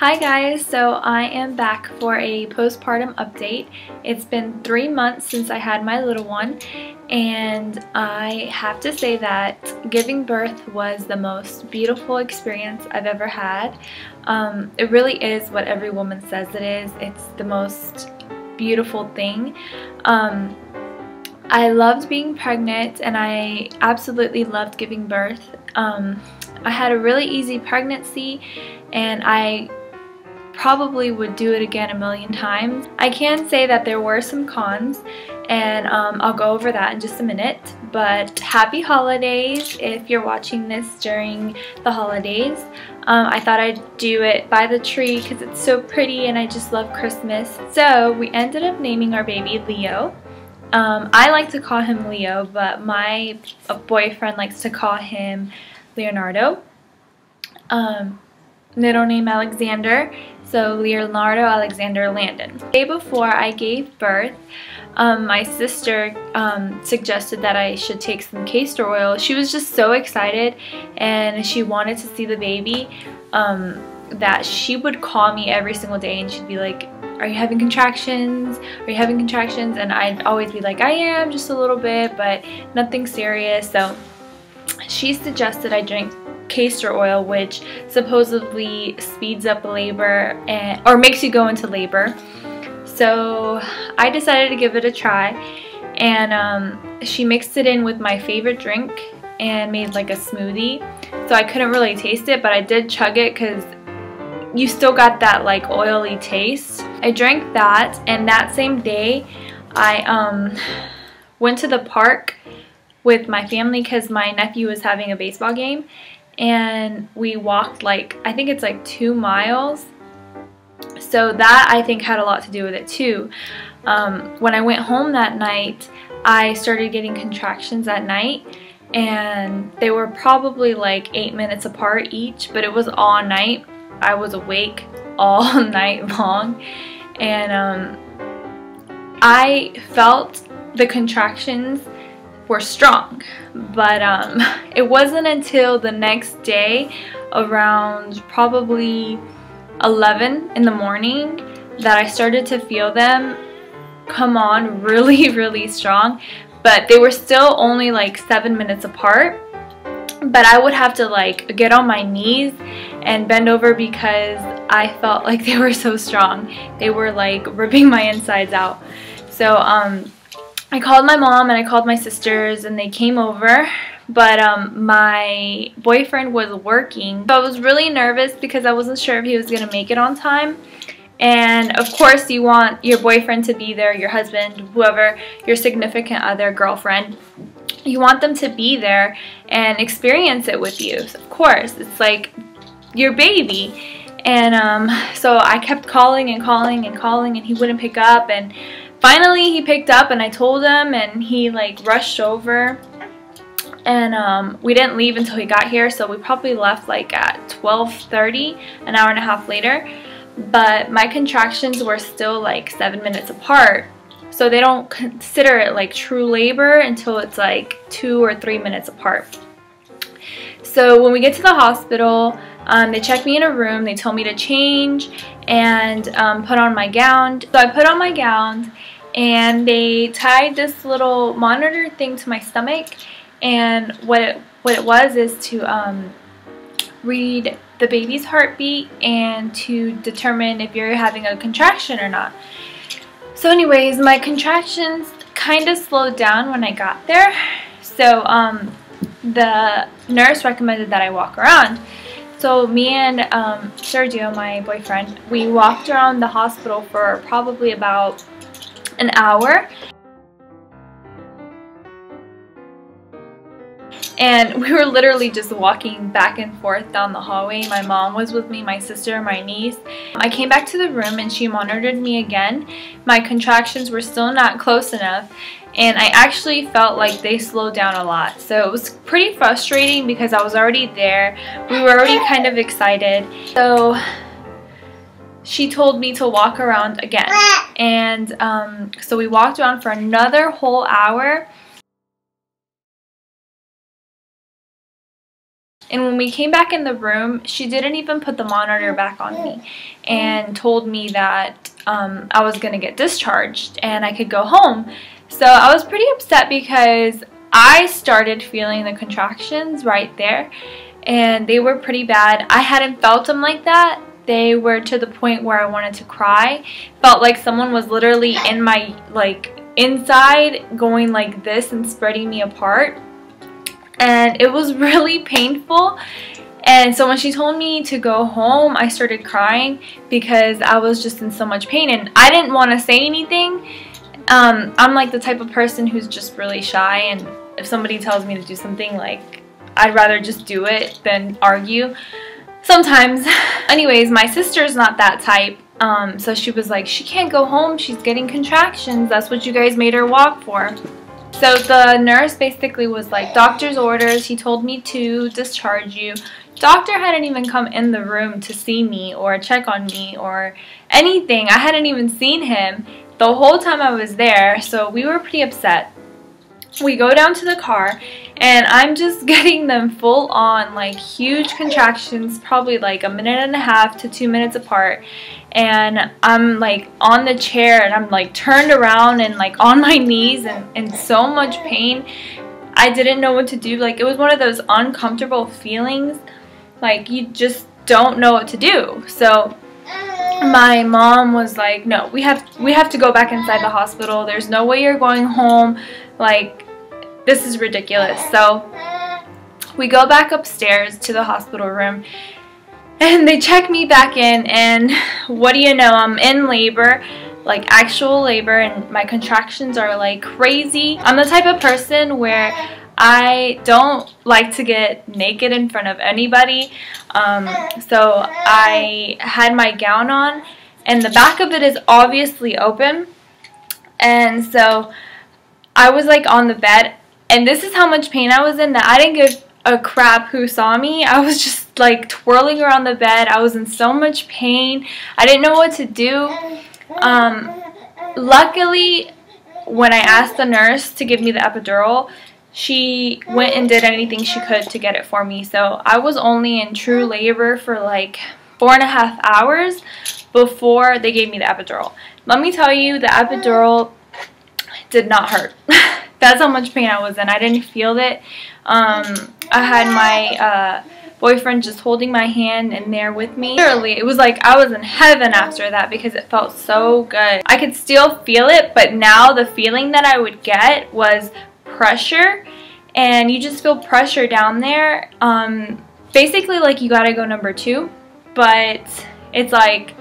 Hi guys, so I am back for a postpartum update. It's been 3 months since I had my little one, and I have to say that giving birth was the most beautiful experience I've ever had. It really is what every woman says it is. It's the most beautiful thing. I loved being pregnant and I absolutely loved giving birth. I had a really easy pregnancy and I probably would do it again a million times. I can say that there were some cons, and I'll go over that in just a minute. But happy holidays if you're watching this during the holidays. I thought I'd do it by the tree because it's so pretty and I just love Christmas. So we ended up naming our baby Leo. I like to call him Leo, but my boyfriend likes to call him Leonardo. Middle name Alexander, so Leonardo Alexander Landon. The day before I gave birth, my sister suggested that I should take some castor oil. She was just so excited and she wanted to see the baby that she would call me every single day and she'd be like, "Are you having contractions? Are you having contractions?" And I'd always be like, "I am, just a little bit, but nothing serious." So she suggested I drink castor oil, which supposedly speeds up labor or makes you go into labor. So I decided to give it a try, and she mixed it in with my favorite drink and made like a smoothie. So I couldn't really taste it, but I did chug it because you still got that like oily taste. I drank that, and that same day I went to the park with my family because my nephew was having a baseball game, and we walked like, I think it's like 2 miles. So that I think had a lot to do with it too. When I went home that night, I started getting contractions at night, and they were probably like 8 minutes apart each, but it was all night. I was awake all night long, and I felt the contractions were strong, but it wasn't until the next day around probably 11 in the morning that I started to feel them come on really strong, but they were still only like 7 minutes apart. But I would have to like get on my knees and bend over because I felt like they were so strong. They were like ripping my insides out. So I called my mom and I called my sisters and they came over, but my boyfriend was working. So I was really nervous because I wasn't sure if he was going to make it on time. And of course you want your boyfriend to be there, your husband, whoever, your significant other, girlfriend. You want them to be there and experience it with you. So of course, it's like your baby. And so I kept calling and calling and calling and he wouldn't pick up, and finally he picked up and I told him, and he like rushed over, and we didn't leave until he got here, so we probably left like at 12:30, an hour and a half later. But my contractions were still like 7 minutes apart, so they don't consider it like true labor until it's like 2 or 3 minutes apart. So when we get to the hospital, they checked me in a room, they told me to change and put on my gown. So I put on my gown and they tied this little monitor thing to my stomach, and what it was is to read the baby's heartbeat and to determine if you're having a contraction or not. So anyways, my contractions kind of slowed down when I got there, so the nurse recommended that I walk around. So me and Sergio, my boyfriend, we walked around the hospital for probably about an hour. And we were literally just walking back and forth down the hallway. My mom was with me, my sister, my niece. I came back to the room and she monitored me again. My contractions were still not close enough, and I actually felt like they slowed down a lot. So it was pretty frustrating because I was already there. We were already kind of excited. So she told me to walk around again. And so we walked around for another whole hour. And when we came back in the room, she didn't even put the monitor back on me and told me that I was going to get discharged and I could go home. So I was pretty upset because I started feeling the contractions right there, and they were pretty bad. I hadn't felt them like that. They were to the point where I wanted to cry. Felt like someone was literally in my, like, inside going like this and spreading me apart. And it was really painful. And so when she told me to go home, I started crying because I was just in so much pain. And I didn't want to say anything. I'm like the type of person who's just really shy, and if somebody tells me to do something, like, I'd rather just do it than argue sometimes. Anyways, my sister's not that type, so she was like, she can't go home, she's getting contractions, that's what you guys made her walk for. So the nurse basically was like, doctor's orders, he told me to discharge you. Doctor hadn't even come in the room to see me or check on me or anything. I hadn't even seen him the whole time I was there, so we were pretty upset. We go down to the car, and I'm just getting them full on, like, huge contractions, probably like 1.5 to 2 minutes apart. And I'm like on the chair, and I'm like turned around and like on my knees and in so much pain. I didn't know what to do. Like, it was one of those uncomfortable feelings, like you just don't know what to do. So my mom was like, no, we have to go back inside the hospital. There's no way you're going home. Like, this is ridiculous. So we go back upstairs to the hospital room, and they check me back in, and what do you know, I'm in labor, like actual labor, and my contractions are like crazy. I'm the type of person where I don't like to get naked in front of anybody, so I had my gown on, and the back of it is obviously open, and so I was like on the bed, and this is how much pain I was in that I didn't give a crap who saw me. I was just like twirling around the bed. I was in so much pain. I didn't know what to do. Luckily, when I asked the nurse to give me the epidural, she went and did anything she could to get it for me. So I was only in true labor for like 4.5 hours before they gave me the epidural. Let me tell you, the epidural did not hurt. That's how much pain I was in. I didn't feel it. I had my boyfriend just holding my hand in there with me. Literally, it was like I was in heaven after that because it felt so good. I could still feel it, but now the feeling that I would get was pressure, and you just feel pressure down there. Basically, like, you gotta go number 2, but it's like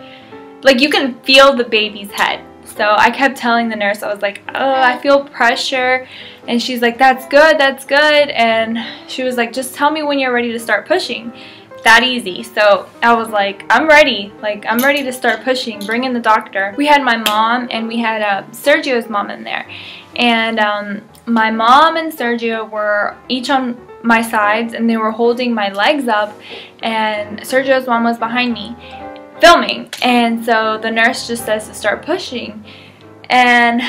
you can feel the baby's head. So I kept telling the nurse, I was like, oh, I feel pressure. And she's like, that's good, that's good. And she was like, just tell me when you're ready to start pushing. That easy. So I was like, I'm ready. Like, I'm ready to start pushing. Bring in the doctor. We had my mom, and we had Sergio's mom in there. And my mom and Sergio were each on my sides, and they were holding my legs up. And Sergio's mom was behind me, filming, and so the nurse just says to start pushing, and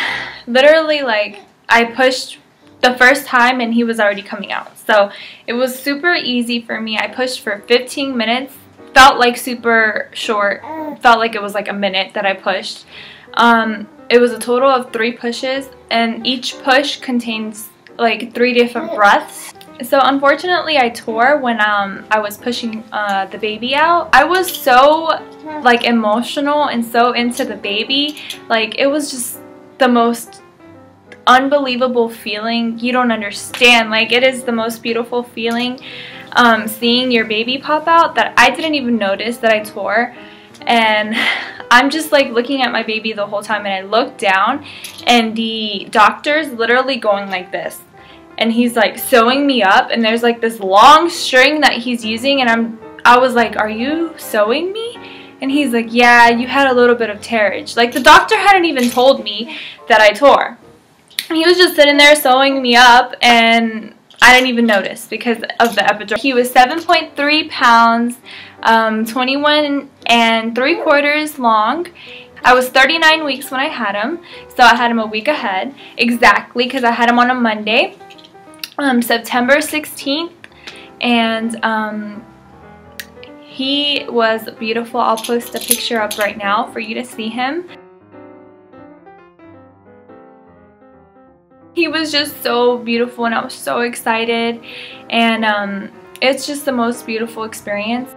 literally, like, I pushed the first time and he was already coming out. So it was super easy for me. I pushed for 15 minutes. Felt like super short. Felt like it was like a minute that I pushed. It was a total of 3 pushes, and each push contains like 3 different breaths. So unfortunately, I tore when I was pushing the baby out. I was so like emotional and so into the baby. Like, it was just the most unbelievable feeling. You don't understand. Like, it is the most beautiful feeling, seeing your baby pop out, that I didn't even notice that I tore. And I'm just like looking at my baby the whole time, and I look down, and the doctor's literally going like this. And he's like sewing me up, and there's like this long string that he's using, and I was like, are you sewing me? And he's like, yeah, you had a little bit of tearage. Like, the doctor hadn't even told me that I tore. And he was just sitting there sewing me up, and I didn't even notice because of the epidural. He was 7.3 pounds, 21 3/4 long. I was 39 weeks when I had him, so I had him a week ahead, exactly, because I had him on a Monday. September 16th, and he was beautiful. I'll post a picture up right now for you to see him. He was just so beautiful, and I was so excited, and it's just the most beautiful experience.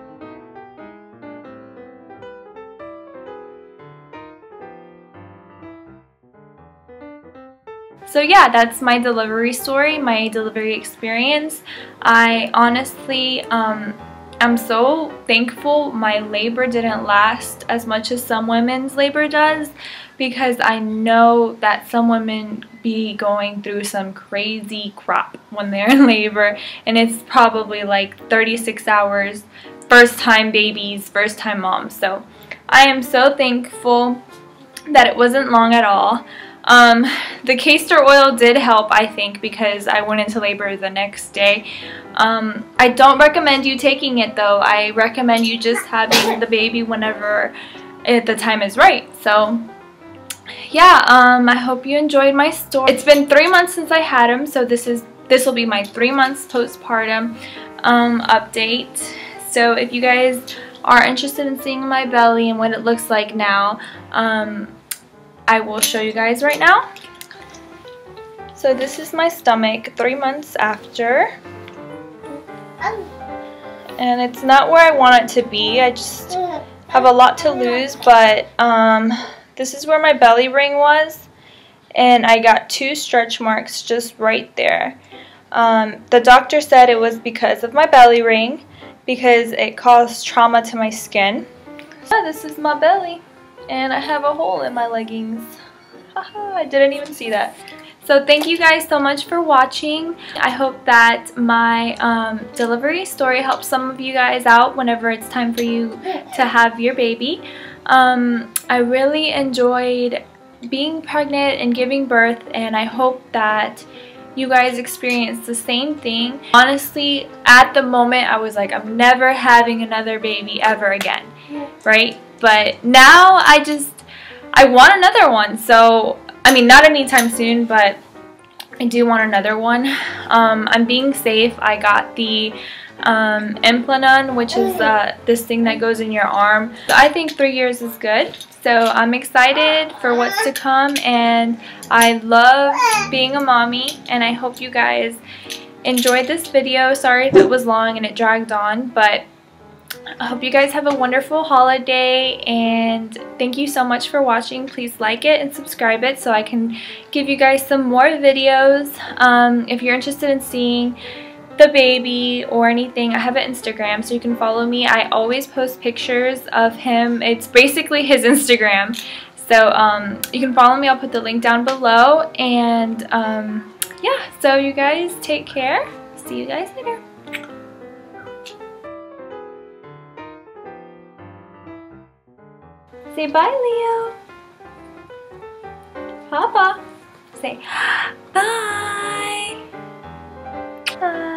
So yeah, that's my delivery story, my delivery experience. I honestly, I'm so thankful my labor didn't last as much as some women's labor does, because I know that some women be going through some crazy crap when they're in labor, and it's probably like 36 hours, first time babies, first time moms. So I am so thankful that it wasn't long at all. The castor oil did help, I think, because I went into labor the next day. I don't recommend you taking it though. I recommend you just having the baby whenever the time is right. So yeah, I hope you enjoyed my story. It's been 3 months since I had him, so this will be my 3 months postpartum update. So if you guys are interested in seeing my belly and what it looks like now, I will show you guys right now. So this is my stomach 3 months after. And it's not where I want it to be. I just have a lot to lose, but this is where my belly ring was. And I got 2 stretch marks just right there. The doctor said it was because of my belly ring, because it caused trauma to my skin. So this is my belly. And I have a hole in my leggings. Haha, I didn't even see that. So thank you guys so much for watching. I hope that my delivery story helps some of you guys out whenever it's time for you to have your baby. I really enjoyed being pregnant and giving birth, and I hope that you guys experience the same thing. Honestly, at the moment I was like, I'm never having another baby ever again, right? But now I want another one. So I mean, not anytime soon, but I do want another one. I'm being safe. I got the Implanon, which is this thing that goes in your arm. So I think 3 years is good. So I'm excited for what's to come, and I love being a mommy, and I hope you guys enjoyed this video. Sorry if it was long and it dragged on, but I hope you guys have a wonderful holiday, and thank you so much for watching. Please like it and subscribe it so I can give you guys some more videos. If you're interested in seeing the baby or anything, I have an Instagram, so you can follow me. I always post pictures of him. It's basically his Instagram. So you can follow me. I'll put the link down below. And yeah, so you guys take care. See you guys later. Say bye, Leo. Papa. Say bye. Bye.